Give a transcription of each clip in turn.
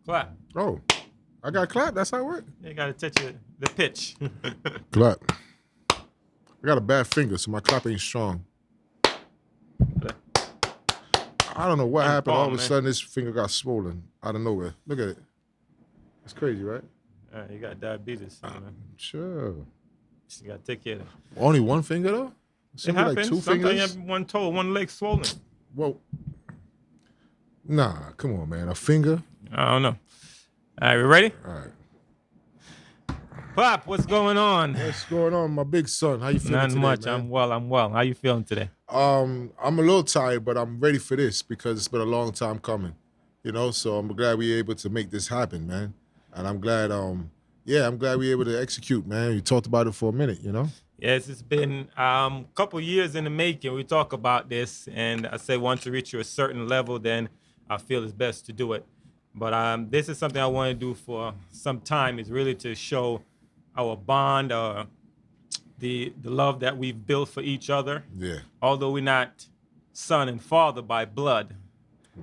Clap. Oh, I got clap. That's how it works. You got to touch the pitch. Clap. I got a bad finger, so my clap ain't strong. I don't know what happened. All of a sudden, this finger got swollen out of nowhere. Look at it. It's crazy, right? You got diabetes. Sure. You got to take care of it. Only one finger, though? It happens. Like two Sometimes fingers? you have one toe, one leg swollen. Well, nah, come on, man. A finger? I don't know. All right, we ready? All right. Pop, what's going on? What's going on, my big son? How you feeling Not today, much. man? I'm well. How you feeling today? I'm a little tired, but I'm ready for this because it's been a long time coming, so I'm glad we were able to make this happen, man. And I'm glad, I'm glad we were able to execute, man. You talked about it for a minute, Yes, it's been a couple years in the making. We talk about this, and I say once you reach a certain level, then I feel it's best to do it. But this is something I want to do for some time, is really to show our bond, the love that we've built for each other. Yeah. Although we're not son and father by blood.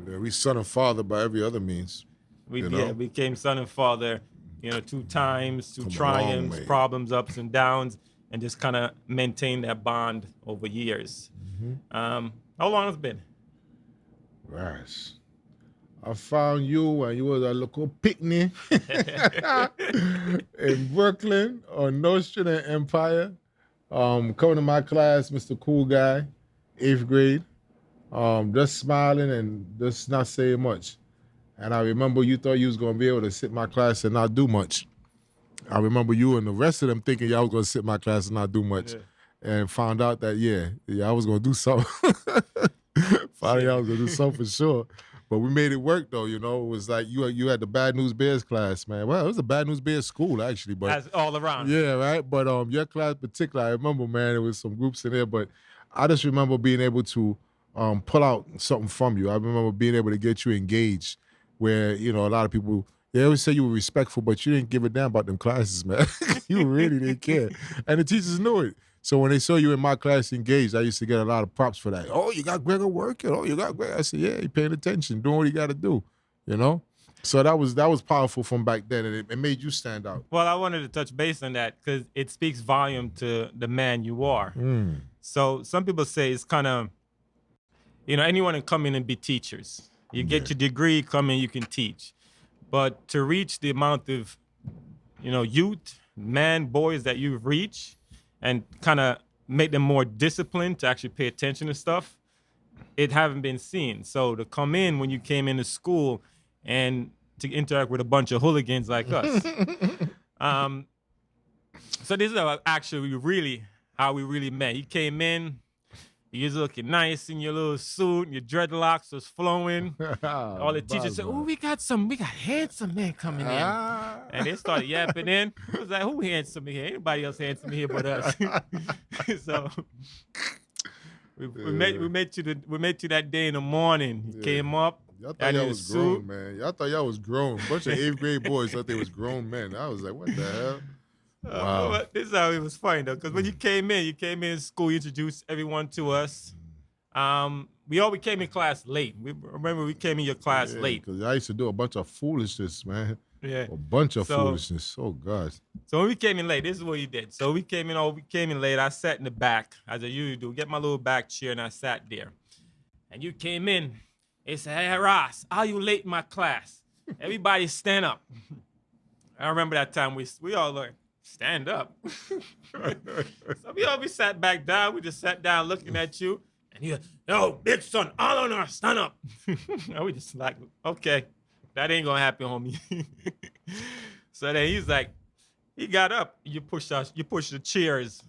Yeah, we son and father by every other means. We became son and father, 2 times, through triumphs, problems, ups and downs, and just kind of maintain that bond over years. Mm-hmm. How long has it been? Right. I found you when you was a local picnic in Brooklyn on Nostrand and Empire. Coming to my class, Mr. Cool Guy, 8th grade. Just smiling and just not saying much. And I remember you thought you was going to be able to sit in my class and not do much. I remember you and the rest of them thinking y'all was going to sit in my class and not do much. Yeah. And found out that, I was going to do something. Found out I was going to do something for sure. But we made it work, though, It was like you had the Bad News Bears class, man. Well, it was a Bad News Bears school, actually. But that's all around. Yeah, right? But your class in particular, I remember, man, there was some groups in there. But I just remember being able to pull out something from you. I remember being able to get you engaged where, a lot of people, they always say you were respectful, but you didn't give a damn about them classes, man. You really didn't care. And the teachers knew it. So when they saw you in my class engaged, I used to get a lot of props for that. Oh, you got Gregor working. Oh, you got Gregor. I said, yeah, he paying attention, doing what he got to do, So that was powerful from back then, and it made you stand out. Well, I wanted to touch base on that because it speaks volume to the man you are. So some people say it's kind of, anyone can come in and be teachers. You get your degree, come in, you can teach. But to reach the amount of, youth, boys that you've reached, and kind of make them more disciplined to actually pay attention to stuff, it haven't been seen. So to come in when you came into school and to interact with a bunch of hooligans like us. So this is how we really met. You came in, you was looking nice in your little suit, and your dreadlocks was flowing. All the teachers said, "Oh, we got handsome men coming in." And they started yapping in. It was like, who handsome here? Anybody else handsome here but us? So we met you that day in the morning. You came up. Y'all thought y'all was grown, man. Y'all thought y'all was grown. A bunch of 8th grade boys thought they was grown men. I was like, what the hell? Wow. This is how it was funny, though, because when you came in school, you introduced everyone to us. We came in class late. Remember, we came in your class late. Because I used to do a bunch of foolishness, man. Yeah. A bunch of foolishness. Oh, God. So when we came in late, this is what you did. So we came in late. I sat in the back, as I usually do. Get my little back chair, and I sat there. And you came in. They said, "Hey, Ross, are you late in my class? Everybody stand up." I remember that time we all like, stand up. So we sat back down. We just sat down looking at you. And you, "Yo, big son, all on us, stand up." And we just like, okay, that ain't gonna happen, homie. So then he's like, he got up. You pushed the chairs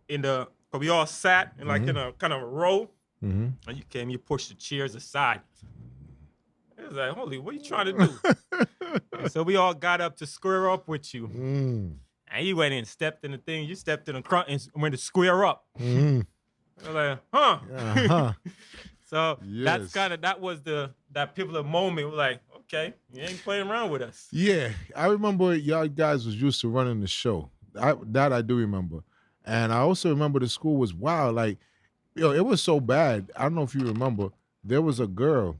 cause we all sat in in a kind of a row. And you pushed the chairs aside. It was like, holy, what are you trying to do? And so we all got up to square up with you. And you went in, stepped in the thing. You stepped in the front and went to square up. I was like, huh? Uh-huh. So Yes. that was that pivotal moment. We're like, okay, you ain't playing around with us. Yeah, I remember y'all guys was used to running the show. That I do remember. And I also remember the school was wild. Like, it was so bad. I don't know if you remember. There was a girl,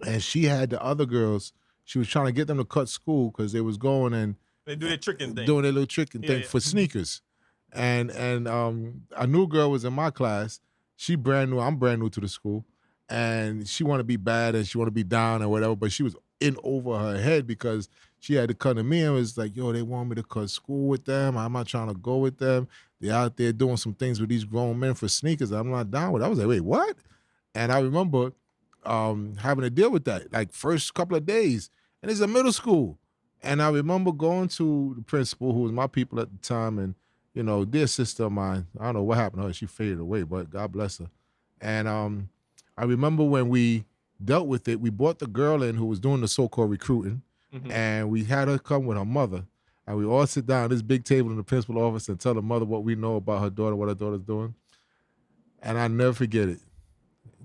and she had the other girls she was trying to get them to cut school because they was going and They do their tricking thing. doing their little tricking thing Yeah. for sneakers. And a new girl was in my class. She brand new. I'm brand new to the school, and she want to be bad and she want to be down or whatever. But she was in over her head because she had to come to me and was like, "Yo, they want me to cut school with them. I'm not trying to go with them. They're out there doing some things with these grown men for sneakers. I'm not down with it." I was like, "Wait, what?" And I remember having to deal with that like first couple of days, and it's a middle school. And I remember going to the principal, who was my people at the time, and dear sister of mine. I don't know what happened to her. She faded away, but God bless her. And I remember when we dealt with it, we brought the girl in who was doing the so-called recruiting, and we had her come with her mother. And we all sit down at this big table in the principal office and tell the mother what we know about her daughter, what her daughter's doing. And I never forget it.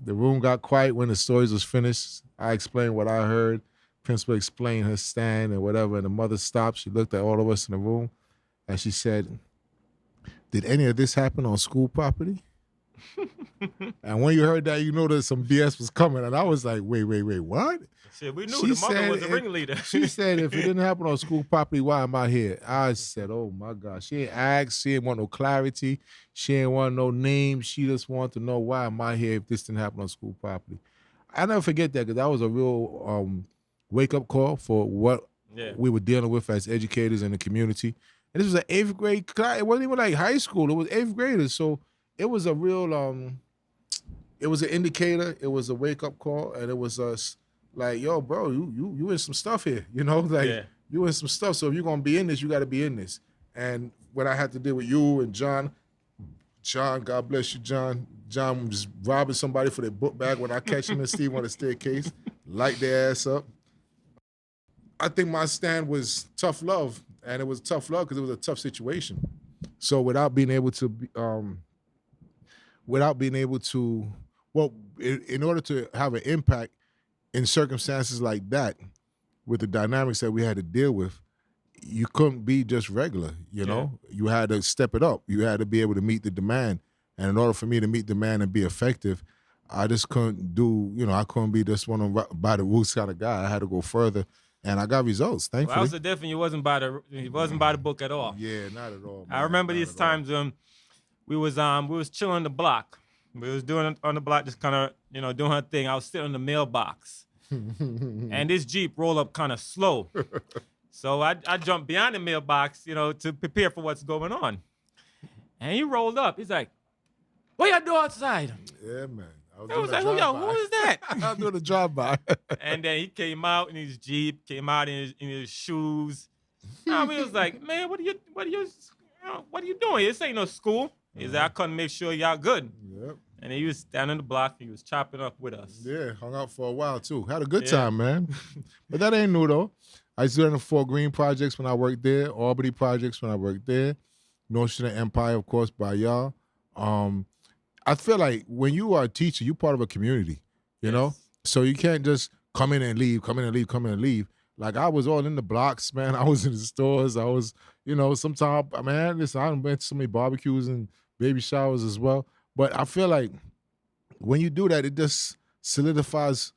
The room got quiet when the stories was finished. I explained what I heard. Principal explained her stand and whatever, and the mother stopped. She looked at all of us in the room, and she said, "Did any of this happen on school property?" And when you heard that, you know that some BS was coming. And I was like, wait, what? Shit, we knew the mother was the ringleader. She said, "If it didn't happen on school property, why am I here?" I said, "Oh my God." She ain't asked. She didn't want no clarity. She didn't want no name. She just wanted to know, why am I here if this didn't happen on school property? I never forget that, because that was a real wake-up call for what we were dealing with as educators in the community. And this was an 8th grade class. It wasn't even like high school. It was 8th graders. So it was a real, it was an indicator. It was a wake-up call. And it was us like, "Yo, bro, you in some stuff here. You in some stuff. So if you're going to be in this, you got to be in this." And when I had to deal with you and John, God bless you, John. John was robbing somebody for their book bag. When I catch him and Steve on the staircase, light their ass up. I think my stand was tough love, and it was tough love because it was a tough situation. So without being able to, in order to have an impact in circumstances like that, with the dynamics that we had to deal with, you couldn't be just regular, You had to step it up. You had to be able to meet the demand. And in order for me to meet demand and be effective, I just couldn't I couldn't be just one by the rules kind of guy. I had to go further. And I got results, thankfully. Well, I was definitely wasn't by the book at all. Yeah, not at all. Man. I remember these times we was chilling the block. We was doing on the block, just kind of doing her thing. I was sitting in the mailbox, and this Jeep rolled up kind of slow. So I jumped behind the mailbox, to prepare for what's going on. And he rolled up. He's like, "What y'all do outside?" Yeah, man. I was like, who is that? I was doing a drive-by. And then he came out in his Jeep, came out in his shoes. I mean, he was like, "Man, what are you doing? This ain't no school." He's like, "I couldn't make sure y'all good." Yep. And he was standing on the block. He was chopping up with us. Yeah, hung out for a while too. Had a good time, man. But that ain't new though. I used to do the Fort Greene projects when I worked there, Albany projects when I worked there, North Shore Empire, of course, by y'all. I feel like when you are a teacher, you're part of a community, you know? So you can't just come in and leave. Like, I was all in the blocks, man. I was in the stores. I was, sometimes, man, listen, I've been to so many barbecues and baby showers as well. But I feel like when you do that, it just solidifies,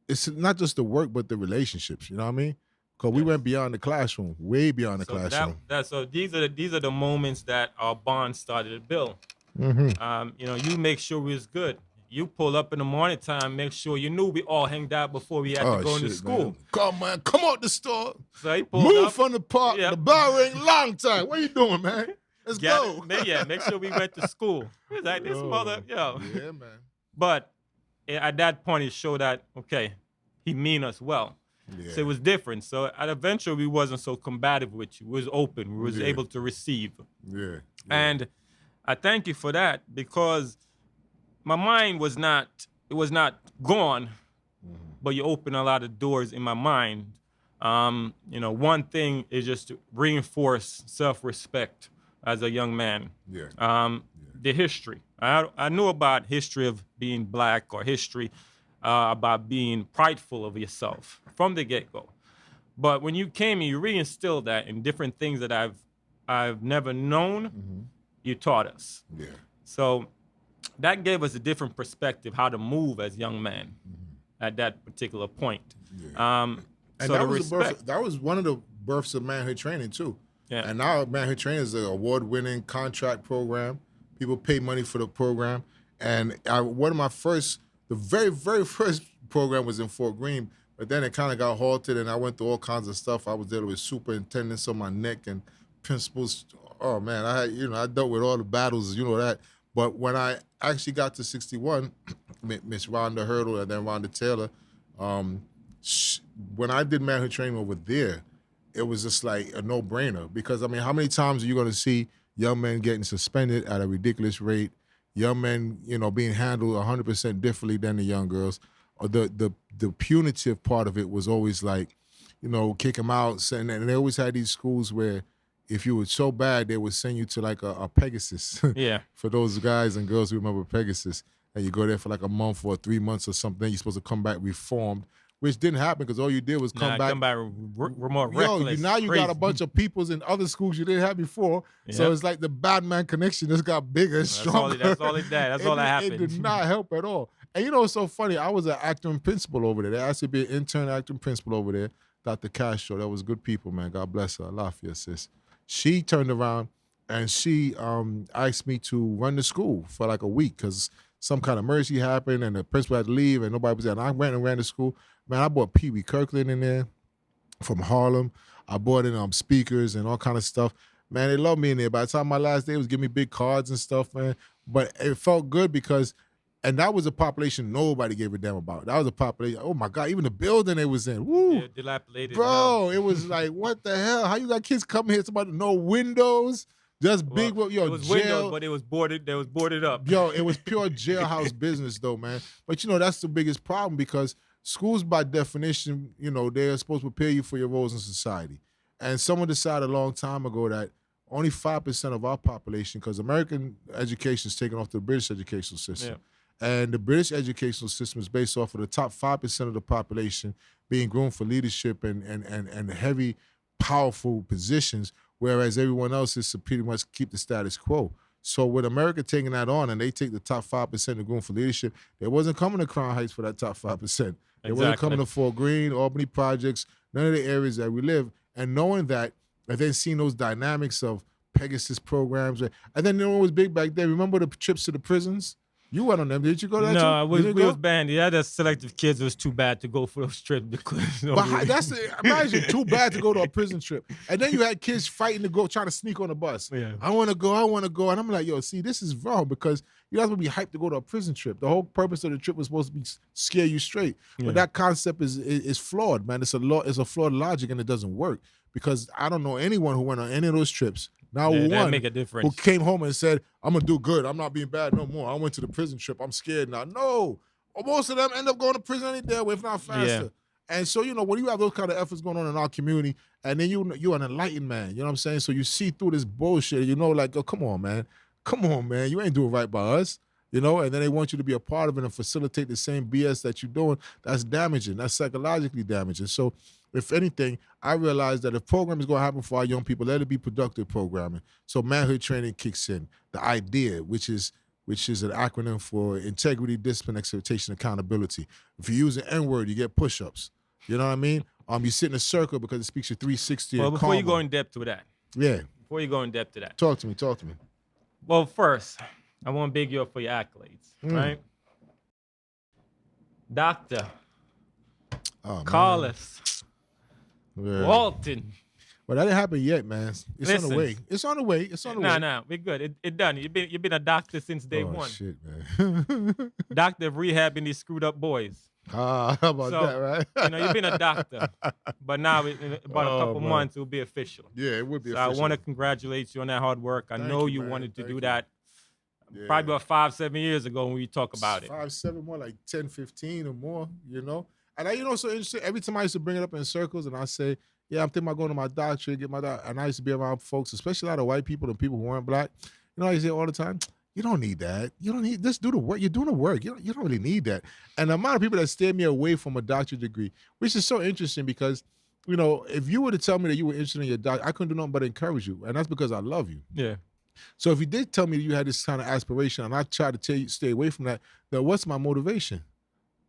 it's not just the work, but the relationships, you know what I mean? Because we went beyond the classroom, way beyond the classroom. So these are the moments that our bond started to build. Mm-hmm. You make sure we was good. You pull up in the morning time, make sure you knew we all hanged out before we had to go into school. Man. Come out the store. So he pulled Move up from the park. Yep. The bell ring long time. What are you doing, man? Let's go. Make sure we went to school. He was like, this mother, yo. Yeah, man. But at that point, it showed that, okay, he mean us well. Yeah. So it was different. So at Adventure, we wasn't so combative with you. We was open. We was able to receive. Yeah. And I thank you for that, because my mind was not gone, but you opened a lot of doors in my mind. One thing is just to reinforce self-respect as a young man. Yeah. The history. I knew about history of being black, or history about being prideful of yourself from the get-go. But when you came and you reinstilled that in different things that I've never known, you taught us. Yeah. So that gave us a different perspective how to move as young men at that particular point. Yeah. And So that the was respect. that was one of the births of manhood training too. Yeah. And now manhood training is an award-winning contract program. People pay money for the program. And one of my first, the very, very first program was in Fort Greene, but then it kind of got halted and I went through all kinds of stuff. I was dealing with superintendents on my neck and principals. Oh man, I dealt with all the battles, that. But when I actually got to 61, Miss Rhonda Hurdle and then Rhonda Taylor, when I did manhood training over there, it was just like a no-brainer because, I mean, how many times are you going to see young men getting suspended at a ridiculous rate, young men, being handled 100% differently than the young girls? Or the punitive part of it was always like, kick them out. And they always had these schools where if you were so bad, they would send you to like a Pegasus. Yeah. For those guys and girls who remember Pegasus. And you go there for like a month or 3 months or something. You're supposed to come back reformed, which didn't happen because all you did was come back more reckless. Now you got a bunch of peoples in other schools you didn't have before. Yep. So it's like the Batman connection just got bigger and stronger. That's all that happened. It did not help at all. And it's so funny. I was an acting principal over there. There asked to be an intern acting principal over there, Dr. Castro. That was good people, man. God bless her. I love you, sis. She turned around and she asked me to run the school for like a week because some kind of emergency happened and the principal had to leave and nobody was there. And I went and ran the school. Man, I brought Pee Wee Kirkland in there from Harlem. I brought in speakers and all kind of stuff. Man, they loved me in there. By the time my last day was giving me big cards and stuff, man. But it felt good because, and that was a population nobody gave a damn about. That was a population, oh my God, even the building they was in. Woo. Yeah, dilapidated. Bro, it was like, what the hell? How you got kids coming here, somebody no windows? Just big, it was jail. Windows, but it was boarded. They was boarded up. Yo, it was pure jailhouse business, though, man. But that's the biggest problem because schools, by definition, they're supposed to prepare you for your roles in society. And someone decided a long time ago that only 5% of our population, because American education is taken off the British educational system. Yeah. And the British educational system is based off of the top 5% of the population being groomed for leadership and heavy, powerful positions, whereas everyone else is to pretty much keep the status quo. So with America taking that on and they take the top 5% and going for leadership, they wasn't coming to Crown Heights for that top 5%. They wasn't coming to Fort Greene, Albany projects, none of the areas that we live. And knowing that, and then seeing those dynamics of Pegasus programs. And then what was big back then, remember the trips to the prisons? You went on them. Did you go to that? No, we was banned. Yeah, the selective kids was too bad to go for those trips because. Imagine too bad to go to a prison trip, and then you had kids fighting to go, trying to sneak on the bus. Yeah. I want to go, and I'm like, yo, see, this is wrong because you guys would be hyped to go to a prison trip. The whole purpose of the trip was supposed to be scare you straight, but that concept is flawed, man. It's a flawed logic, and it doesn't work because I don't know anyone who went on any of those trips. Now one make a difference. Who came home and said, I'm going to do good. I'm not being bad no more. I went to the prison trip. I'm scared now. No. Most of them end up going to prison any day, if not faster. Yeah. And so, when you have those kind of efforts going on in our community, and then you're an enlightened man, you know what I'm saying? So you see through this bullshit, like, oh, come on, man. Come on, man. You ain't doing right by us. And then they want you to be a part of it and facilitate the same BS that you're doing. That's damaging. That's psychologically damaging. So if anything, I realized that if program is going to happen for our young people, let it be productive programming. So manhood training kicks in. The idea, which is an acronym for integrity, discipline, expectation, accountability. If you use an N-word, you get push-ups. You know what I mean? You sit in a circle because it speaks your 360. Well, before you go in depth to that. Yeah. Before you go in depth to that. Talk to me. Well, first, I want to big you up for your accolades, right? Doctor, Carlos, Walton. Well, that didn't happen yet, man. It's on the way. It's on the way. No, we're good. It done. You've been a doctor since day one. Shit, man. Doctor of rehabbing these screwed up boys. How about that, right? You've been a doctor, but now in about a couple months it'll be official. Yeah, it would be so official. I want to congratulate you on that hard work. I know you wanted to do that. Yeah. Probably about 5-7 years ago when we talk about it. 5-7 more, like 10, 15 or more, And so interesting. Every time I used to bring it up in circles and I say, yeah, I'm thinking about going to my doctorate, get my doctorate. And I used to be around folks, especially a lot of white people and people who weren't black. I say all the time, you don't need that. You don't need, just do the work. You're doing the work. You don't really need that. And the amount of people that steer me away from a doctorate degree, which is so interesting because, if you were to tell me that you were interested in your doctor, I couldn't do nothing but encourage you. And that's because I love you. Yeah. So if you did tell me you had this kind of aspiration and I tried to tell you stay away from that, then what's my motivation?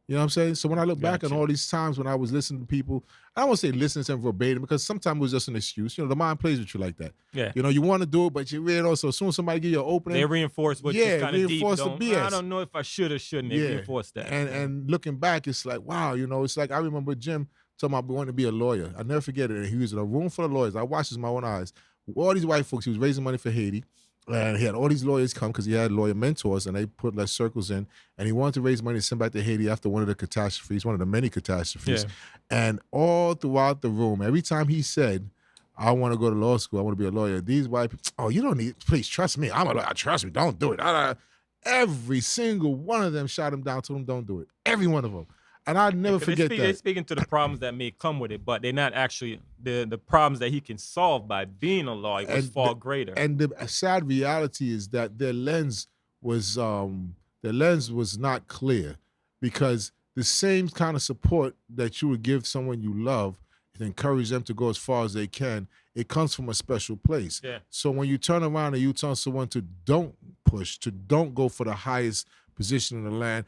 You know what I'm saying? So when I look back on Gotcha. all these times when I was listening to people, I don't want to say listening to them verbatim because sometimes it was just an excuse. You know, the mind plays with you like that. Yeah. You know, you want to do it, but you really don't. So as soon as somebody give you an opening, They reinforce what yeah, you kind of deep. reinforce the Don't, BS. I don't know if I should or shouldn't. They reinforce that. And looking back, it's like, wow, you know, it's like I remember Jim talking about wanting to be a lawyer. I never forget it. And he was in a room full of lawyers. I watched this with my own eyes. All these white folks, he was raising money for Haiti. And he had all these lawyers come because he had lawyer mentors and they put like circles in. And he wanted to raise money to send back to Haiti after one of the catastrophes, one of the many catastrophes. Yeah. And all throughout the room, every time he said, I want to go to law school, I want to be a lawyer, these white people, oh, you don't need, please trust me. I'm a lawyer. Trust me. Don't do it. Every single one of them shot him down, told him don't do it. Every one of them. And I'd never forget They're that. speaking to the problems that may come with it, but they're not actually the problems that he can solve by being a lawyer was far greater. And the sad reality is that their lens was not clear, because the same kind of support that you would give someone you love and encourage them to go as far as they can, it comes from a special place. Yeah. So when you turn around and you tell someone to don't push, to don't go for the highest position in the land,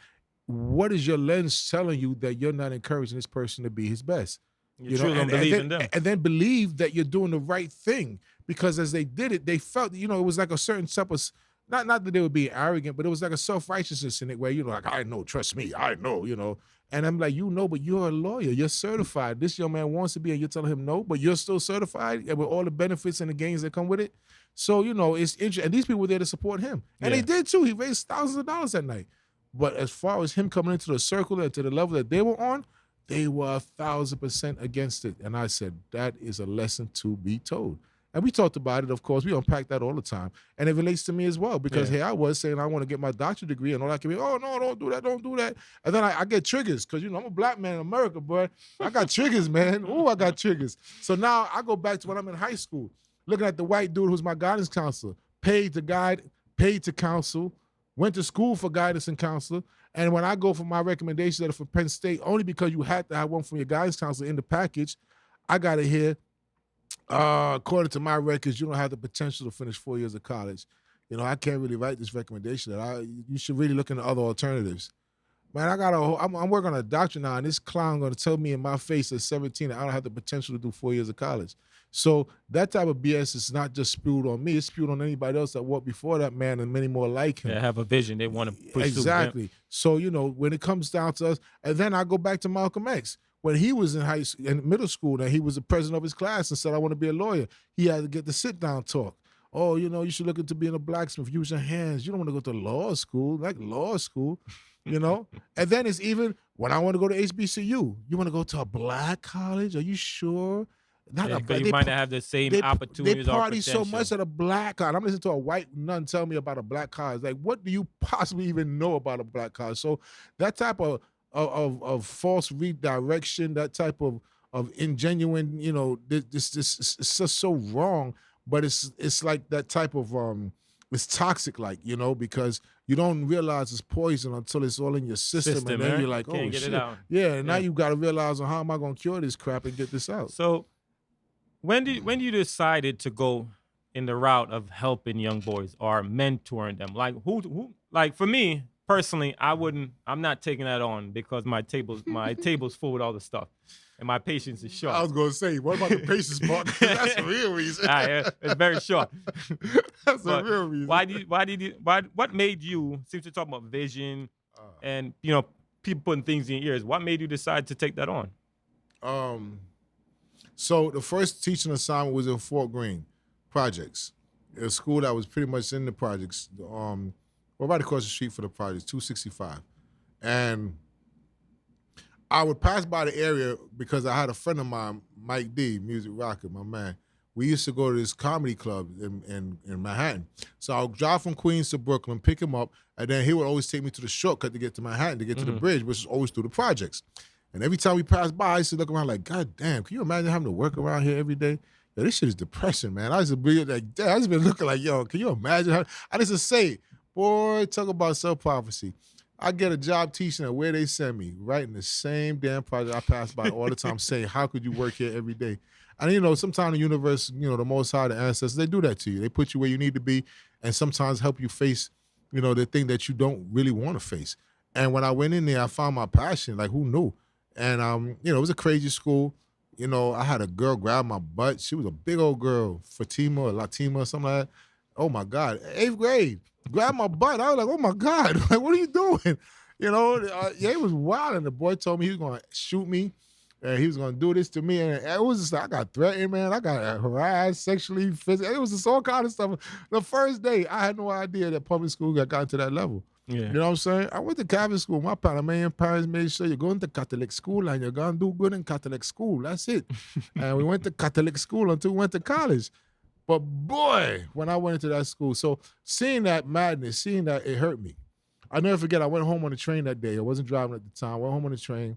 what is your lens telling you that you're not encouraging this person to be his best? You truly don't believe in them. And then believe that you're doing the right thing, because as they did it, they felt, you know, it was like a certain type of, not that they were being arrogant, but it was like a self-righteousness in it where, you know, like, I know, trust me, I know, you know. And I'm like, you know, but you're a lawyer, you're certified. This young man wants to be, and you're telling him no, but you're still certified and with all the benefits and the gains that come with it. So, you know, it's interesting. And these people were there to support him. And they did too. He raised thousands of dollars that night. But as far as him coming into the circle and to the level that they were on, they were 1,000% against it. And I said, that is a lesson to be told. And we talked about it, of course. We unpack that all the time. And it relates to me as well, because here I was saying I want to get my doctorate degree and all that can be, oh, no, don't do that, don't do that. And then I get triggers because, you know, I'm a black man in America, boy. I got triggers, man. Ooh, I got triggers. So now I go back to when I'm in high school, looking at the white dude who's my guidance counselor, paid to guide, paid to counsel, went to school for guidance and counselor. And when I go for my recommendations that are for Penn State, only because you had to have one from your guidance counselor in the package, I got to hear, according to my records, you don't have the potential to finish 4 years of college. You know, I can't really write this recommendation. You should really look into other alternatives. Man, I'm working on a doctorate now, and this clown going to tell me in my face at 17 that I don't have the potential to do 4 years of college. So that type of BS is not just spewed on me; it's spewed on anybody else that walked before that man and many more like him. They have a vision they want to pursue. Exactly. So, you know, when it comes down to us, and then I go back to Malcolm X. When he was in middle school, and he was the president of his class and said, I want to be a lawyer, he had to get the sit-down talk. Oh, you know, you should look into being a blacksmith. Use your hands. You don't want to go to law school, like law school, you know? And then it's even, when I want to go to HBCU, you want to go to a black college? Are you sure? Not a black. You might not have the same opportunities. They party or so much at a black college. I'm listening to a white nun tell me about a black college. Like, what do you possibly even know about a black college? So that type of false redirection, that type of ingenuine, you know, this is just so wrong. But it's like that type of it's toxic, like, you know, because you don't realize it's poison until it's all in your system and then you're like, oh shit, and now you got to realize, how am I going to cure this crap and get this out? So when you decided to go in the route of helping young boys or mentoring them, like who like for me personally, I'm not taking that on because my table's full with all the stuff. And my patience is short. I was gonna say, what about the patience part? That's the real reason. It's very short. That's the real reason. What made you, since you're talking about vision and, you know, people putting things in your ears, what made you decide to take that on? So the first teaching assignment was in Fort Greene projects. It was a school that was pretty much in the projects. Right across the street for the projects, 265. And I would pass by the area because I had a friend of mine, Mike D, Music Rocket, my man. We used to go to this comedy club in Manhattan. So I would drive from Queens to Brooklyn, pick him up, and then he would always take me to the shortcut to get to Manhattan, to get to the bridge, which is always through the projects. And every time we passed by, I used to look around like, God damn, can you imagine having to work around here every day? Yo, this shit is depressing, man. I used to be like, damn, I just been looking like, yo, can you imagine how, I used to say, boy, talk about self-prophecy. I get a job teaching at where they send me, right in the same damn project I pass by all the time saying, how could you work here every day? And, you know, sometimes the universe, you know, the Most High, the ancestors, they do that to you. They put you where you need to be and sometimes help you face, you know, the thing that you don't really want to face. And when I went in there, I found my passion. Like, who knew? And it was a crazy school. I had a girl grab my butt. She was a big old girl, Fatima or Latima or something like that. Oh my God, 8th grade, grab my butt. I was like, oh my God, like, what are you doing? Yeah, it was wild. And the boy told me he was going to shoot me and he was going to do this to me. And it was just like, I got threatened, man. I got harassed sexually, physically. It was just all kind of stuff. The first day, I had no idea that public school got to that level. Yeah. You know what I'm saying? I went to Catholic school. My Panamanian parents made sure you're going to Catholic school and you're going to do good in Catholic school. That's it. And we went to Catholic school until we went to college. But boy, when I went into that school, so seeing that madness, seeing that, it hurt me. I'll never forget, I went home on the train that day. I wasn't driving at the time. I went home on the train.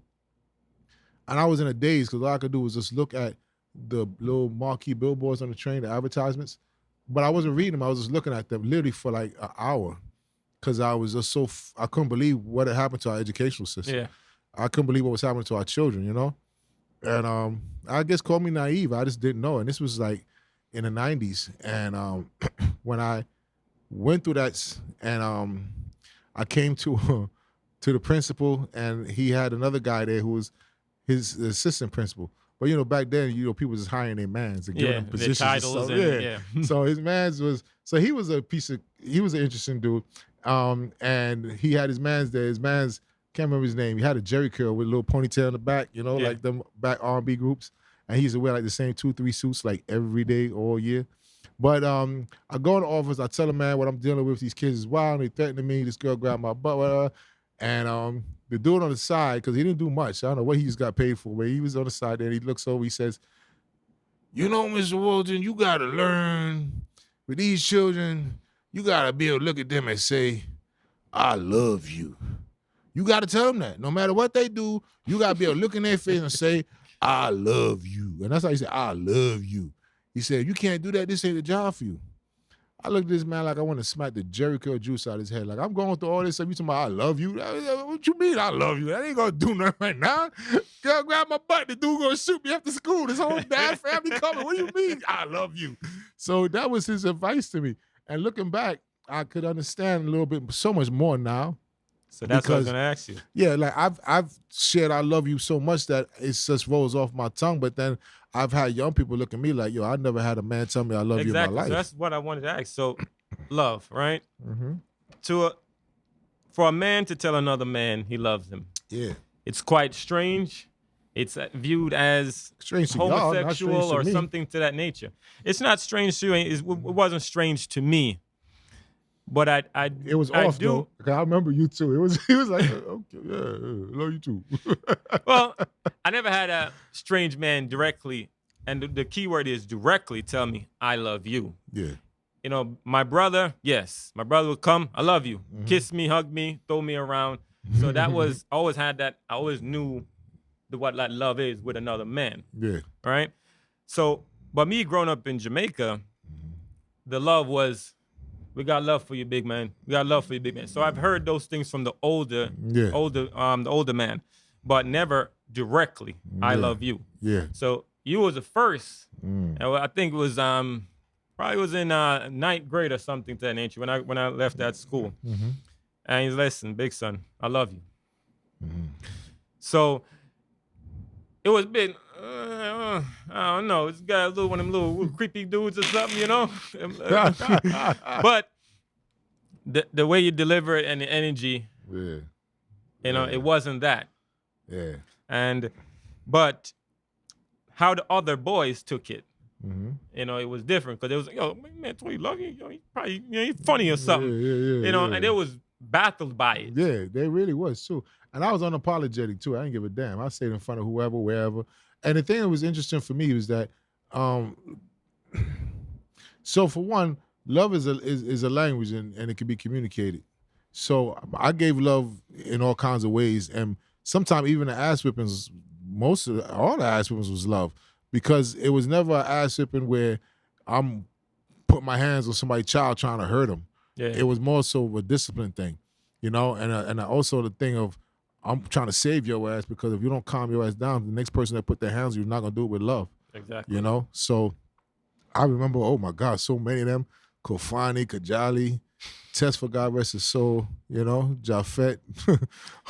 And I was in a daze because all I could do was just look at the little marquee billboards on the train, the advertisements. But I wasn't reading them. I was just looking at them literally for like an hour. Because I was just I couldn't believe what had happened to our educational system. Yeah. I couldn't believe what was happening to our children, And I guess call me naive. I just didn't know. And this was like in the 90s. And when I went through that, and I came to the principal, and he had another guy there who was his assistant principal. But back then, people was just hiring their mans and giving them positions. Their titles and So his mans he was he was an interesting dude. And he had his mans there. His mans, can't remember his name. He had a Jerry curl with a little ponytail in the back, like them back R&B groups. And he used to wear like the same 2-3 suits like every day, all year. But I go in the office, I tell him, man, what I'm dealing with, these kids is wild. They threatening me. This girl grabbed my butt, whatever. And the dude on the side, because he didn't do much. I don't know what he just got paid for, but he was on the side there. And he looks over, he says, Mr. Walton, you got to learn with these children, you got to be able to look at them and say, I love you. You got to tell them that. No matter what they do, you got to be able to look in their face and say, I love you. And that's how he said, I love you. He said, you can't do that. This ain't a job for you. I looked at this man like I want to smack the Jerry curl juice out of his head. Like, I'm going through all this stuff. You talking about I love you? What you mean I love you? That ain't going to do nothing right now. Girl, grab my butt. The dude going to shoot me after school. This whole dad family coming. What do you mean I love you? So that was his advice to me. And looking back, I could understand a little bit, so much more now. So that's what I was going to ask you. Yeah, like I've shared I love you so much that it just rolls off my tongue. But then I've had young people look at me like, I never had a man tell me I love you in my life. So that's what I wanted to ask. So love, right? Mm-hmm. For a man to tell another man he loves him. Yeah. It's quite strange. It's viewed as strange homosexual or something to that nature. It's not strange to you. It wasn't strange to me. But it was off though. I remember you too. He was like, okay, yeah, love you too. Well, I never had a strange man directly, and the key word is directly tell me I love you. Yeah. My brother would come, I love you, kiss me, hug me, throw me around. So that was I always had that. I always knew what that love is with another man. Yeah. Right. So, but me growing up in Jamaica, the love was, we got love for you, big man. We got love for you, big man. So I've heard those things from the older man, but never directly. I love you. Yeah. So you was the first. And I think it was probably was in 9th grade or something to that nature when I left that school. And he's, listen, big son, I love you. So it was a bit, I don't know, this guy, one of them little creepy dudes or something, But the way you deliver it and the energy, it wasn't that. Yeah. But how the other boys took it, it was different because it was, man, Tony love you. He probably, he's funny or something. And it was baffled by it. Yeah, they really was too. And I was unapologetic too. I didn't give a damn. I stayed in front of whoever, wherever. And the thing that was interesting for me was that, so for one, love is a language and it can be communicated. So I gave love in all kinds of ways, and sometimes even the ass whippings, all the ass whippings was love, because it was never an ass whipping where I'm putting my hands on somebody's child trying to hurt them. Yeah. It was more so of a discipline thing, and also the thing of I'm trying to save your ass, because if you don't calm your ass down, the next person that put their hands on you, you're not gonna do it with love. Exactly. So I remember, oh my God, so many of them, Kofani, Kajali, Test for God rest his soul, you know, Japhet.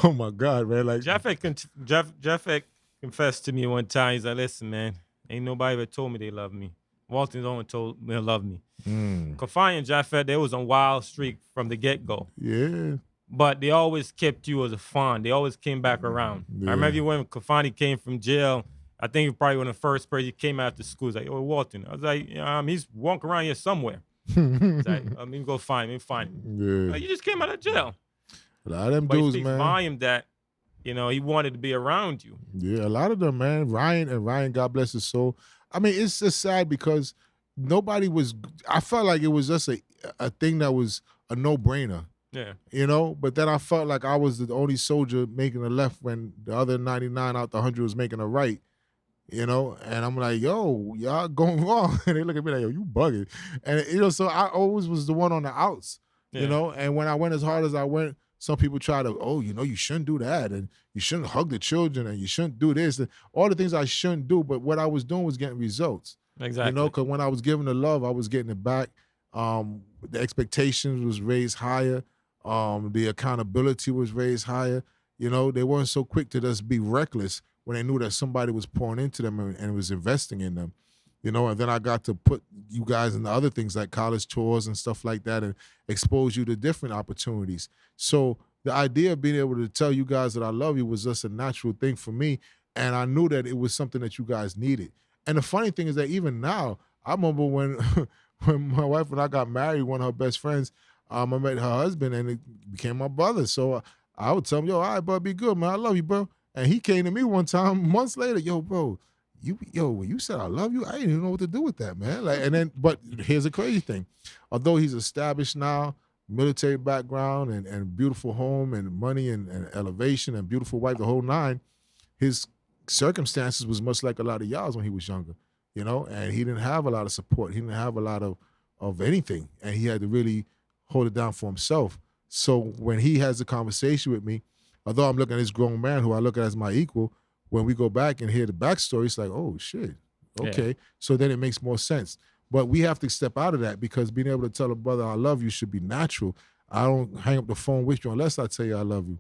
Oh my God, man. Like Japheth confessed to me one time. He's like, listen, man, ain't nobody ever told me they love me. Walton's only told me they love me. Kafai and Japheth, they was on wild streak from the get-go. yeah. But they always kept you as a fawn. They always came back around. Yeah. I remember when Kafani came from jail. I think he probably one of the first person he came after school. He's like, oh, Walton. I was like, he's walking around here somewhere. He's like, go find him. Find him. Yeah. Like, you just came out of jail. A lot of them But it dudes, speaks man. volume that, he wanted to be around you. Yeah, a lot of them, man. Ryan, God bless his soul. I mean, it's just sad because nobody was. I felt like it was just a thing that was a no-brainer. Yeah. But then I felt like I was the only soldier making a left when the other 99 out the 100 was making a right. And I'm like, yo, y'all going wrong. And they look at me like, yo, you bugging. And, so I always was the one on the outs, and when I went as hard as I went, some people try to, you shouldn't do that. And you shouldn't hug the children and you shouldn't do this. And all the things I shouldn't do. But what I was doing was getting results. Exactly. Because when I was giving the love, I was getting it back. The expectations was raised higher. The accountability was raised higher. They weren't so quick to just be reckless when they knew that somebody was pouring into them and was investing in them. And then I got to put you guys into other things like college tours and stuff like that and expose you to different opportunities. So the idea of being able to tell you guys that I love you was just a natural thing for me. And I knew that it was something that you guys needed. And the funny thing is that even now, I remember when my wife and I got married, one of her best friends, I met her husband and it became my brother. So I would tell him, yo, all right, bro, be good, man. I love you, bro. And he came to me one time, months later, yo, bro, when you said I love you, I didn't even know what to do with that, man. But here's the crazy thing. Although he's established now, military background and beautiful home and money and elevation and beautiful wife, the whole nine, his circumstances was much like a lot of y'all's when he was younger, and he didn't have a lot of support. He didn't have a lot of anything, and he had to really hold it down for himself. So when he has a conversation with me, although I'm looking at this grown man who I look at as my equal, when we go back and hear the backstory, it's like, oh, shit. Okay. Yeah. So then it makes more sense. But we have to step out of that because being able to tell a brother I love you should be natural. I don't hang up the phone with you unless I tell you I love you.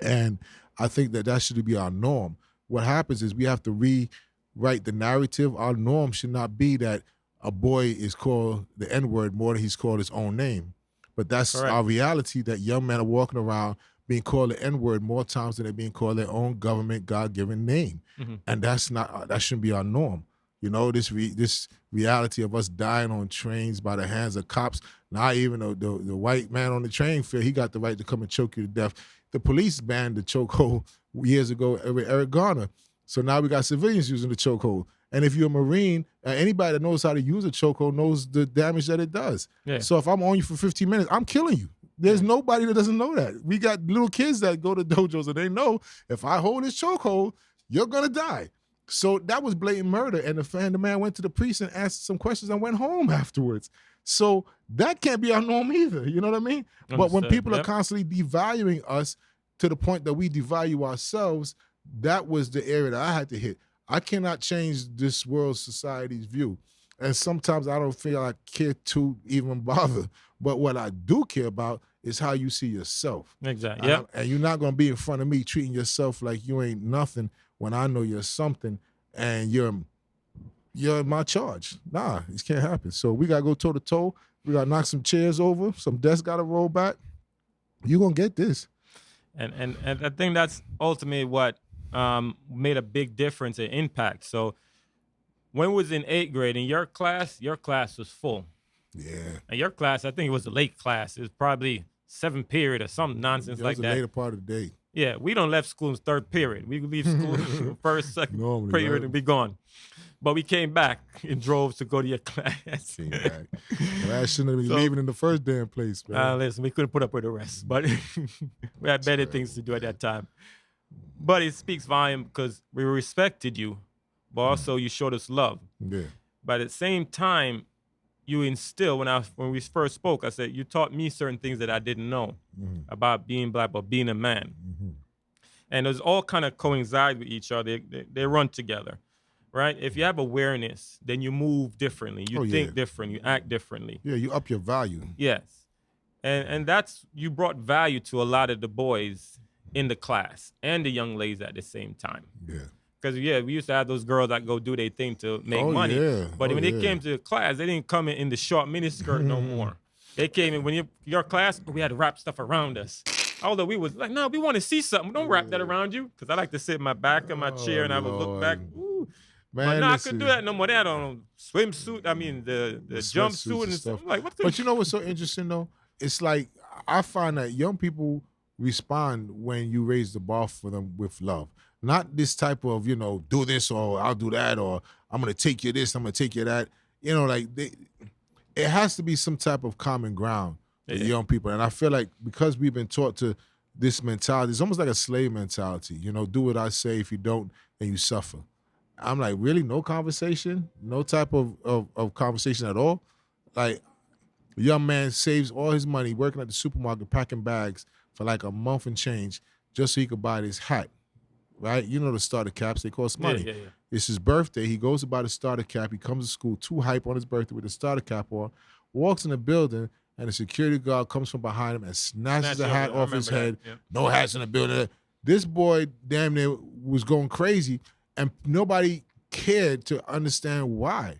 And I think that should be our norm. What happens is we have to rewrite the narrative. Our norm should not be that a boy is called the N-word more than he's called his own name. But that's correct. Our reality, that young men are walking around being called the N-word more times than they're being called their own government God-given name. Mm-hmm. And that shouldn't be our norm. This reality of us dying on trains by the hands of cops, not even the white man on the train feel he got the right to come and choke you to death. The police banned the chokehold years ago with Eric Garner. So now we got civilians using the chokehold. And if you're a Marine, anybody that knows how to use a chokehold knows the damage that it does. Yeah. So if I'm on you for 15 minutes, I'm killing you. There's nobody that doesn't know that. We got little kids that go to dojos and they know if I hold this chokehold, you're going to die. So that was blatant murder. And the man went to the precinct, answered some questions, and went home afterwards. So that can't be our norm either. You know what I mean? Understood. But when people are constantly devaluing us to the point that we devalue ourselves, that was the area that I had to hit. I cannot change this world society's view. And sometimes I don't feel I care to even bother. But what I do care about is how you see yourself. Exactly. Yep. And you're not going to be in front of me treating yourself like you ain't nothing when I know you're something and you're in my charge. Nah, this can't happen. So we got to go toe to toe. We got to knock some chairs over. Some desks got to roll back. You're going to get this. And I think that's ultimately what made a big difference and impact. So when we was in 8th grade, in your class was full. Yeah. And your class, I think it was a late class. It was probably 7th period or some nonsense like that. It was the later part of the day. Yeah, we don't left school in 3rd period. We leave school in first, second normally, period right? And be gone. But we came back in droves to go to your class. Came back. Well, I shouldn't have been leaving in the first damn place, man. Listen, we couldn't put up with the rest, but we had better things to do at that time. But it speaks volume because we respected you, but also you showed us love. Yeah. But at the same time, you instill, when we first spoke, I said, you taught me certain things that I didn't know about being black, but being a man. Mm-hmm. And those all kind of coincide with each other. They run together, right? If you have awareness, then you move differently. You think different. You act differently. Yeah, you up your value. Yes. and that's you brought value to a lot of the boys in the class and the young ladies at the same time. Yeah. Because we used to have those girls that go do their thing to make Oh, money. yeah. But Oh, when yeah. they came to the class, they didn't come in the short miniskirt no more. They came in when your class, we had to wrap stuff around us. Although we was like, no, we want to see something. Don't wrap that around you. Because I like to sit in my back of my chair and I would look back. Ooh. Man, But now I listen. couldn't do that no more. They had on swimsuit. I mean, the sweatsuits jumpsuit and and stuff. stuff. I'm like, what the? But you know what's so interesting though? It's like I find that young people respond when you raise the bar for them with love. Not this type of, do this or I'll do that or I'm gonna take you this, I'm gonna take you that. It has to be some type of common ground with young people. And I feel like because we've been taught to this mentality, it's almost like a slave mentality. Do what I say. If you don't, then you suffer. I'm like, really? No conversation? No type of conversation at all? Like, a young man saves all his money working at the supermarket packing bags for like a month and change just so he could buy this hat, right? You know the starter caps, they cost money. Yeah. It's his birthday. He goes to buy the starter cap. He comes to school too hype on his birthday with the starter cap on, walks in the building, and the security guard comes from behind him and snatches the hat off his head. Yeah. No hats in the building. This boy damn near was going crazy, and nobody cared to understand why.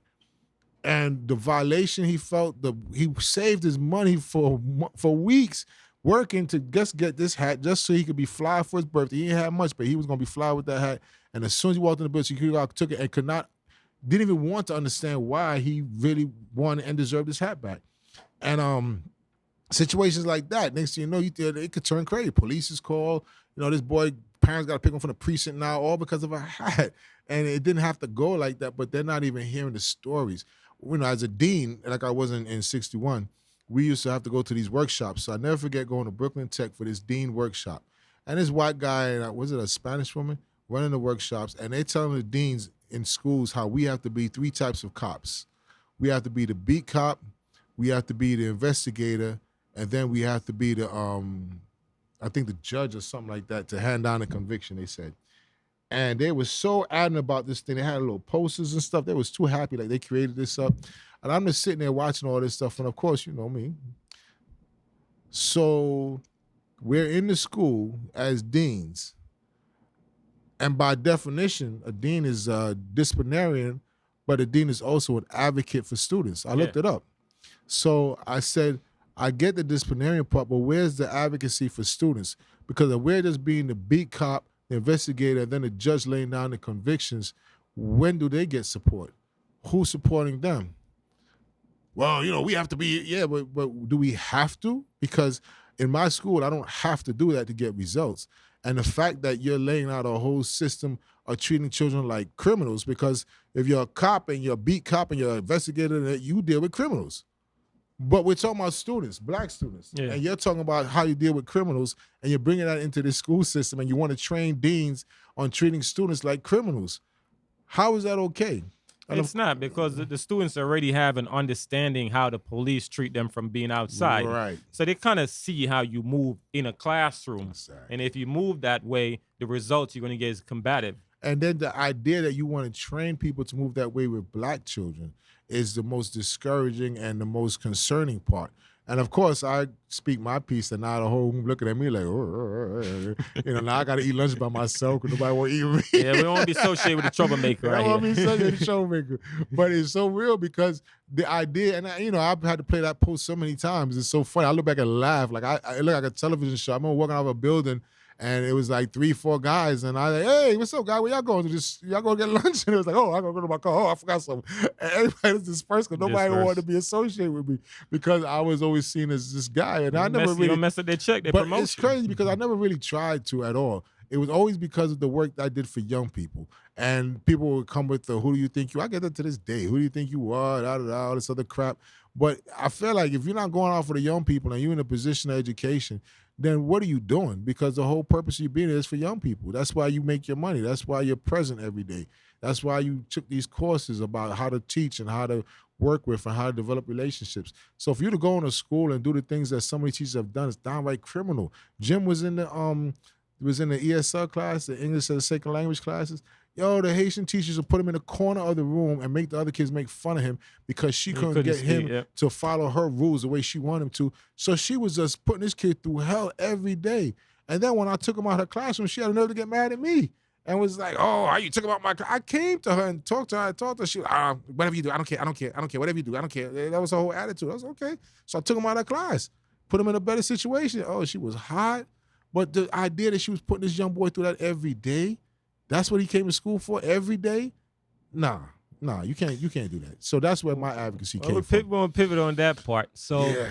And the violation he felt, he saved his money for weeks working to just get this hat just so he could be fly for his birthday. He didn't have much, but he was going to be fly with that hat. And as soon as he walked in the building, security guard took it and didn't even want to understand why he really wanted and deserved his hat back. And situations like that, next thing you know, it could turn crazy. Police is called. This boy, parents got to pick him from the precinct now, all because of a hat. And it didn't have to go like that, but they're not even hearing the stories. As a dean, like I was in 61, we used to have to go to these workshops. So I never forget going to Brooklyn Tech for this dean workshop. And this white guy, was it a Spanish woman, running the workshops, and they telling the deans in schools how we have to be 3 types of cops. We have to be the beat cop, we have to be the investigator, and then we have to be the, I think the judge or something like that to hand down a conviction, they said. And they were so adamant about this thing. They had little posters and stuff. They was too happy, like they created this up. And I'm just sitting there watching all this stuff. And of course, you know me. So we're in the school as deans. And by definition, a dean is a disciplinarian, but a dean is also an advocate for students. I looked it up. So I said, I get the disciplinarian part, but where's the advocacy for students? Because if we're just being the beat cop, the investigator, and then the judge laying down the convictions, when do they get support? Who's supporting them? Well, we have to be, but do we have to? Because in my school, I don't have to do that to get results. And the fact that you're laying out a whole system of treating children like criminals, because if you're a cop and you're a beat cop and you're an investigator, you deal with criminals. But we're talking about students, black students. Yeah. And you're talking about how you deal with criminals, and you're bringing that into the school system, and you want to train deans on treating students like criminals. How is that okay? It's not, because the students already have an understanding how the police treat them from being outside. Right. So they kind of see how you move in a classroom. And if you move that way, the results you're going to get is combative. And then the idea that you want to train people to move that way with black children is the most discouraging and the most concerning part. And of course, I speak my piece, and now the whole room looking at me like, now I got to eat lunch by myself because nobody want to eat with me. Yeah, we don't want to be associated with the troublemaker right I want to here. be associated with the troublemaker. But it's so real because the idea, and I've had to play that post so many times. It's so funny. I look back and laugh. Like I look like a television show. I remember walking out of a building, and it was like 3-4 guys, and I was like, hey, what's up, guy? Where y'all going to? Y'all going to get lunch? And it was like, oh, I'm going to go to my car. Oh, I forgot something. And everybody was dispersed because nobody wanted to be associated with me because I was always seen as this guy. And I never really... You don't mess up their check, they But promote it's you. crazy because I never really tried to at all. It was always because of the work that I did for young people. And people would come with the, who do you think you are? I get that to this day. Who do you think you are? All this other crap. But I feel like if you're not going out for the young people and you're in a position of education, then what are you doing? Because the whole purpose of you being there is for young people. That's why you make your money. That's why you're present every day. That's why you took these courses about how to teach and how to work with and how to develop relationships. So for you to go into school and do the things that some of these teachers have done, it's downright criminal. Jim was in the was in the ESL class, the English as a second language classes. Yo, the Haitian teachers would put him in the corner of the room and make the other kids make fun of him because she couldn't get him to follow her rules the way she wanted him to. So she was just putting this kid through hell every day. And then when I took him out of her classroom, she had the nerve to get mad at me and was like, "Oh, how you took him out my class?" I came to her and talked to her. I talked to her. She was, "Whatever you do, I don't care. I don't care. I don't care. Whatever you do, I don't care." That was her whole attitude. I was okay. So I took him out of class, put him in a better situation. Oh, she was hot. But the idea that she was putting this young boy through that every day, that's what he came to school for every day? Nah, you can't do that. So that's where my advocacy came from. We'll pivot on that part. So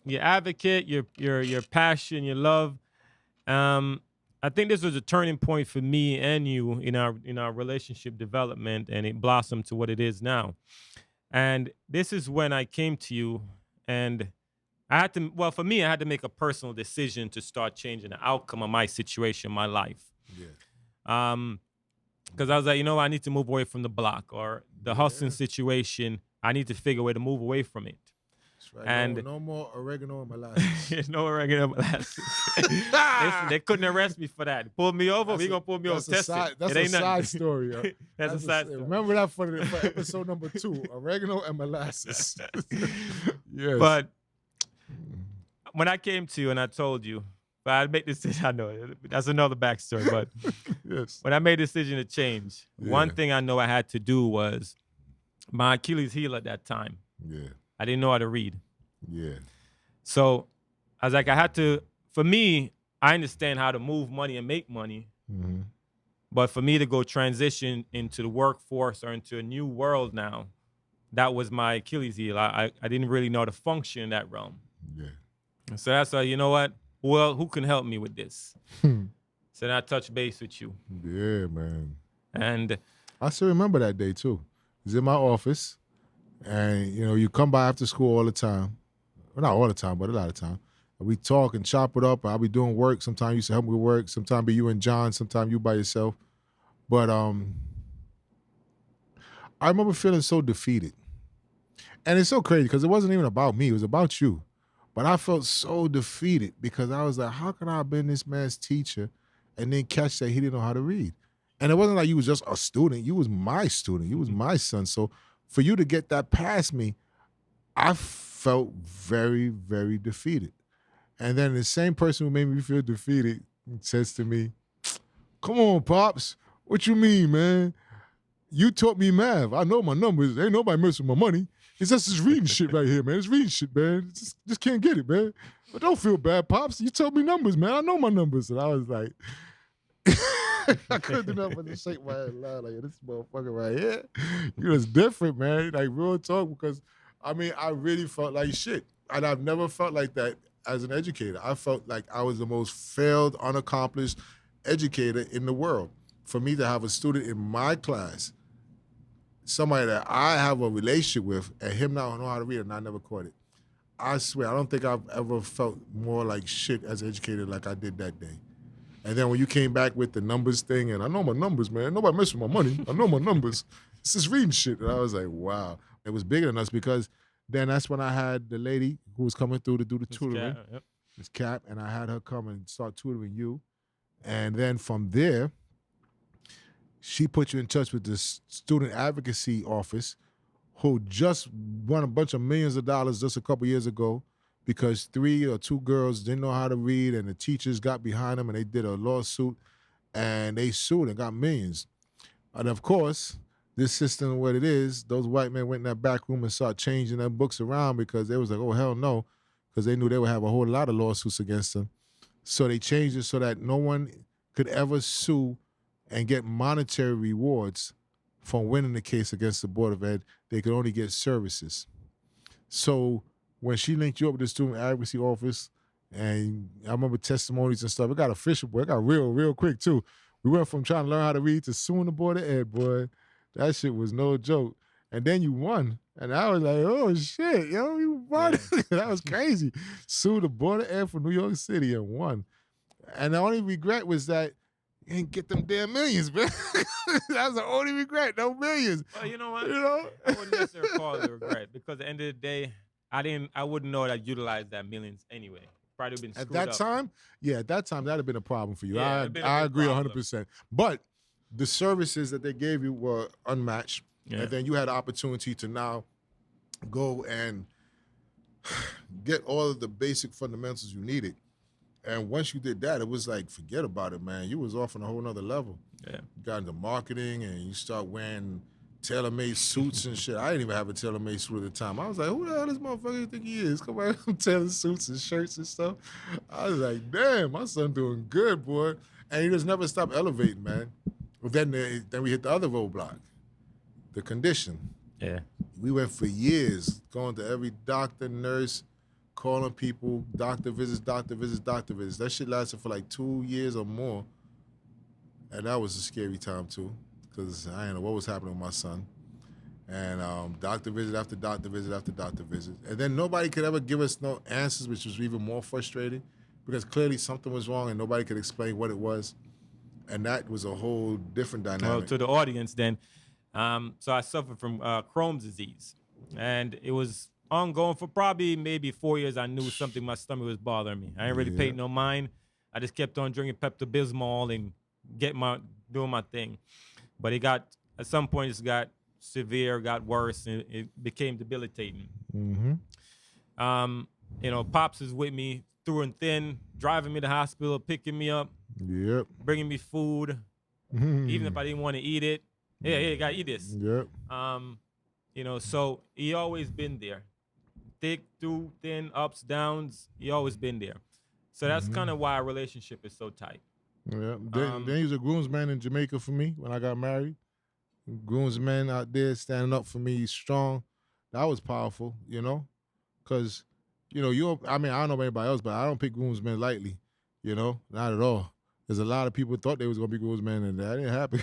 your advocate, your passion, your love. I think this was a turning point for me and you in our relationship development, and it blossomed to what it is now. And this is when I came to you, and I had to, well, for me, I had to make a personal decision to start changing the outcome of my situation, my life. Yeah. Because I was like, I need to move away from the block or the hustling situation. I need to figure a way to move away from it. That's right. And no more oregano and molasses. No oregano and molasses. Listen, they couldn't arrest me for that. They pulled me over. We're going to pull me over. That's a side story. That's a side story. Remember that for episode number 2, oregano and molasses. Yes. But when I came to you and I told you, but I made this decision, I know that's another backstory, but yes. When I made the decision to change, one thing I know I had to do was my Achilles heel at that time. Yeah. I didn't know how to read. Yeah. So I was like, I had to, for me, I understand how to move money and make money. Mm-hmm. But for me to go transition into the workforce or into a new world now, that was my Achilles heel. I didn't really know how to function in that realm. Yeah. So that's why, you know what? Well, who can help me with this? So then I touched base with you. Yeah, man. And I still remember that day too. It was in my office, and you come by after school all the time. Well, not all the time, but a lot of time. And we talk and chop it up. I'll be doing work. Sometimes you used to help me with work. Sometimes be you and John. Sometimes you by yourself. But I remember feeling so defeated. And it's so crazy because it wasn't even about me. It was about you. But I felt so defeated because I was like, how can I have been this man's teacher and then catch that he didn't know how to read? And it wasn't like you was just a student. You was my student. You was my son. So for you to get that past me, I felt very, very defeated. And then the same person who made me feel defeated says to me, "Come on, Pops. What you mean, man? You taught me math. I know my numbers. Ain't nobody messing with my money. It's just this reading shit right here, man. It's reading shit, man. Just can't get it, man. But don't feel bad, Pops. You told me numbers, man. I know my numbers." And I was like, I couldn't do nothing but to shake my head loud like, this motherfucker right here. You was different, man. Like, real talk, because, I really felt like shit. And I've never felt like that as an educator. I felt like I was the most failed, unaccomplished educator in the world. For me to have a student in my class, somebody that I have a relationship with, and him not know how to read, and I never caught it. I swear, I don't think I've ever felt more like shit as an educator like I did that day. And then when you came back with the numbers thing, and I know my numbers, man. Nobody mess with my money. I know my numbers. It's just reading shit. And I was like, wow. It was bigger than us because then that's when I had the lady who was coming through to do the tutoring. Miss Cap, and I had her come and start tutoring you. And then from there, she put you in touch with the student advocacy office, who just won a bunch of millions of dollars just a couple years ago because 3 or 2 girls didn't know how to read, and the teachers got behind them and they did a lawsuit and they sued and got millions. And of course, this system, what it is, those white men went in that back room and started changing their books around because they was like, oh, hell no, because they knew they would have a whole lot of lawsuits against them. So they changed it so that no one could ever sue and get monetary rewards from winning the case against the Board of Ed. They could only get services. So when she linked you up with the student advocacy office, and I remember testimonies and stuff, it got official, boy. It got real quick, too. We went from trying to learn how to read to suing the Board of Ed, boy. That shit was no joke. And then you won. And I was like, oh, shit, yo, you won. Yeah. That was crazy. Sued the Board of Ed for New York City and won. And the only regret was that you didn't get them damn millions, man. That was the only regret, no millions. Well, you know what? I wouldn't necessarily call it a regret because at the end of the day, I wouldn't know that I utilized that millions anyway. probably been screwed At that up. time, that'd have been a problem for you. Yeah, it'd been a I big agree problem. 100%. But the services that they gave you were unmatched. Yeah. And then you had the opportunity to now go and get all of the basic fundamentals you needed. And once you did that, it was like, forget about it, man. You was off on a whole nother level. Yeah. You got into marketing and you start wearing tailor-made suits and shit. I didn't even have a tailor-made suit at the time. I was like, who the hell this motherfucker you think he is? Come on, tailored suits and shirts and stuff. I was like, damn, my son doing good, boy. And he just never stopped elevating, man. Well, then we hit the other roadblock, the condition. Yeah. We went for years going to every doctor, nurse, calling people, doctor visits. That shit lasted for like 2 years or more. And that was a scary time too, because I didn't know what was happening with my son. And doctor visit after doctor visit after doctor visit. And then nobody could ever give us no answers, which was even more frustrating, because clearly something was wrong and nobody could explain what it was. And that was a whole different dynamic. Well, to the audience then, so I suffered from Crohn's disease, and it was ongoing for probably maybe 4 years. I knew something, my stomach was bothering me. I ain't really paid no mind. I just kept on drinking Pepto-Bismol and doing my thing. But at some point it got severe, got worse, and it became debilitating. Pops is with me through and thin, driving me to the hospital, picking me up, Yep. bringing me food, even if I didn't want to eat it. Yeah, you gotta eat this. Yep. So he always been there. Thick, through, thin, ups, downs, he always been there. So that's kind of why our relationship is so tight. Yeah. Then he was a groomsman in Jamaica for me when I got married. Groomsman out there standing up for me, strong. That was powerful, because, I don't know about anybody else, but I don't pick groomsmen lightly, not at all. There's a lot of people thought they was going to be groomsmen, and that didn't happen.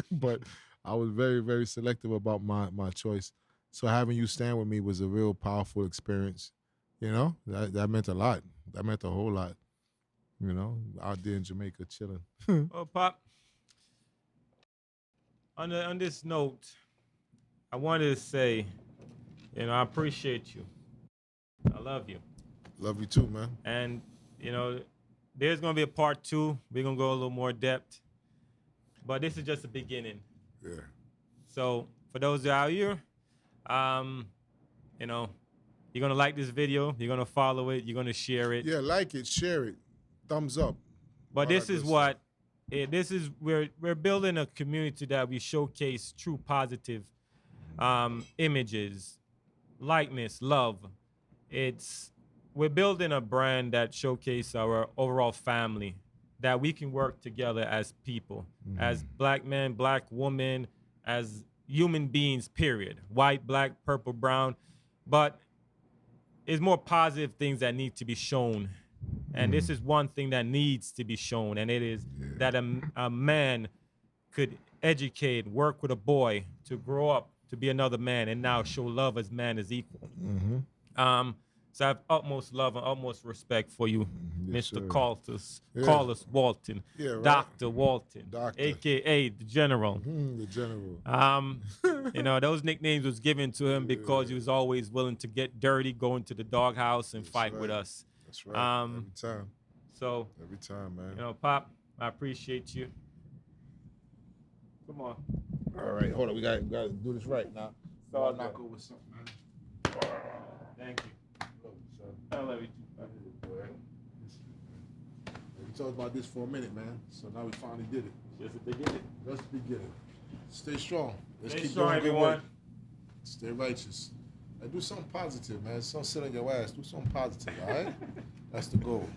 But I was very, very selective about my choice. So having you stand with me was a real powerful experience. That meant a lot. That meant a whole lot. Out there in Jamaica chilling. Well, Pop, on this note, I wanted to say, I appreciate you. I love you. Love you too, man. And, there's going to be a part 2. We're going to go a little more depth. But this is just the beginning. Yeah. So for those out here, you're going to like this video. You're going to follow it. You're going to share it. Yeah, like it, share it. Thumbs up. But this is we're building a community that we showcase true positive images, likeness, love. We're building a brand that showcases our overall family, that we can work together as people, as black men, black women, as human beings, period. White, black, purple, brown. But it's more positive things that need to be shown. And this is one thing that needs to be shown, and it is that a man could educate, work with a boy to grow up to be another man, and now show love as man is equal. So I have utmost love and utmost respect for you, Yes, Mr. sir. Carlos Walton, Yeah, right. Dr. Walton, Doctor. a.k.a. the General. The general. Those nicknames was given to him because he was always willing to get dirty, go into the doghouse and fight with right. us. That's right. Every time. So, Every time, man. Pop, I appreciate you. Come on. All right, hold on. We got to do this right now. So I'll knock over something, man. Thank you. Love you, son. I love you too. We talked about this for a minute, man. So now we finally did it. Just the beginning. Let's begin it. Stay strong. Let's Stay keep strong, doing good everyone. work. Stay righteous. And do something positive, man. Don't sit on your ass. Do something positive, all right? That's the goal.